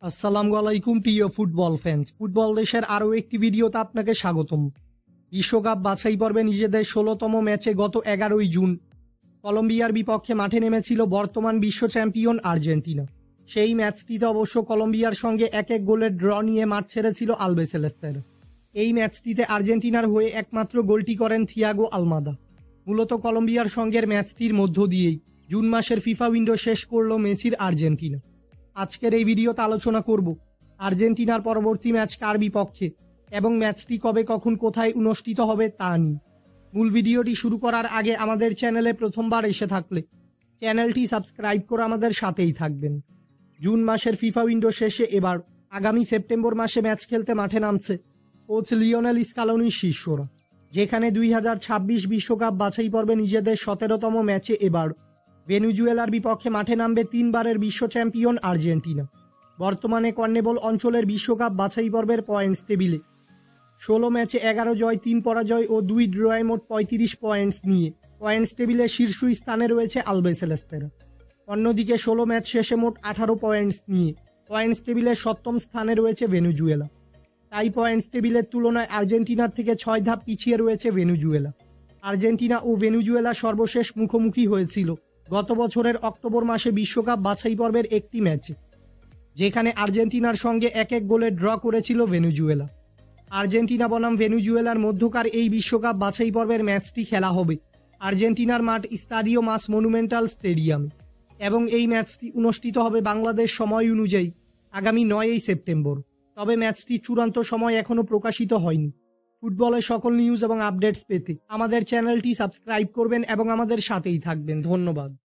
আসসালামু আলাইকুম প্রিয় ফুটবল ফ্যান্স। ফুটবল দেশের আরও একটি ভিডিওতে আপনাকে স্বাগতম। বিশ্বকাপ বাছাই পর্বে নিজেদের ১৬তম ম্যাচে গত ১১ই জুন কলম্বিয়ার বিপক্ষে মাঠে নেমেছিল বর্তমান বিশ্ব চ্যাম্পিয়ন আর্জেন্টিনা। সেই ম্যাচটিতে অবশ্য কলম্বিয়ার সঙ্গে ১-১ গোলের ড্র নিয়ে মাঠ ছেড়েছিল আলবিসেলেস্তেরা। এই ম্যাচটিতে আর্জেন্টিনার হয়ে একমাত্র গোলটি করেন থিয়াগো আলমাদা। মূলত কলম্বিয়ার সঙ্গের ম্যাচটির মধ্য দিয়েই জুন মাসের ফিফা উইন্ডো শেষ করল মেসির আর্জেন্টিনা। আজকের এই ভিডিওতে আলোচনা করব আর্জেন্টিনার পরবর্তী ম্যাচ কার বিপক্ষে এবং ম্যাচটি কবে কখন কোথায় অনুষ্ঠিত হবে তা নিয়ে। মূল ভিডিওটি শুরু করার আগে আমাদের চ্যানেলে প্রথমবার এসে থাকলে চ্যানেলটি সাবস্ক্রাইব করে আমাদের সাথেই থাকবেন। জুন মাসের ফিফা উইন্ডো শেষে এবার আগামী সেপ্টেম্বর মাসে ম্যাচ খেলতে মাঠে নামছে কোচ লিওনেল স্কালোনির শিষ্যরা, যেখানে ২০২৬ বিশ্বকাপ বাছাই পর্বে নিজেদের ১৭তম ম্যাচে এবার ভেনেজুয়েলার বিপক্ষে মাঠে নামবে তিনবারের বিশ্ব চ্যাম্পিয়ন আর্জেন্টিনা। বর্তমানে কনমেবল অঞ্চলের বিশ্বকাপ বাছাই পর্বের পয়েন্টস টেবিলে ১৬ ম্যাচে ১১ জয়, ৩ পরাজয় ও ২ ড্রয়ে মোট ৩৫ পয়েন্টস নিয়ে পয়েন্টস টেবিলে শীর্ষ স্থানে রয়েছে আলবিসেলেস্তেরা। অন্যদিকে ১৬ ম্যাচ শেষে মোট ১৮ পয়েন্টস নিয়ে পয়েন্টস টেবিলে ৭ম স্থানে রয়েছে ভেনেজুয়েলা। তাই পয়েন্টস টেবিলের তুলনায় আর্জেন্টিনার থেকে ৬ ধাপ পিছিয়ে রয়েছে ভেনেজুয়েলা। আর্জেন্টিনা ও ভেনেজুয়েলা সর্বশেষ মুখোমুখি হয়েছিল গত বছরের অক্টোবর মাসে বিশ্বকাপ বাছাই পর্বের একটি ম্যাচে, যেখানে আর্জেন্টিনার সঙ্গে ১-১ গোলে ড্র করেছিল ভেনেজুয়েলা। আর্জেন্টিনা বনাম ভেনেজুয়েলার মধ্যকার এই বিশ্বকাপ বাছাই পর্বের ম্যাচটি খেলা হবে আর্জেন্টিনার মাঠ স্তাদিও মাস মনুমেন্টাল স্টেডিয়ামে এবং এই ম্যাচটি অনুষ্ঠিত হবে বাংলাদেশ সময় অনুযায়ী আগামী ৯ই সেপ্টেম্বর। তবে ম্যাচটির চূড়ান্ত সময় এখনও প্রকাশিত হয়নি। ফুটবলের সকল নিউজ এবং আপডেটস পেতে আমাদের চ্যানেলটি সাবস্ক্রাইব করবেন এবং আমাদের সাথেই থাকবেন। ধন্যবাদ।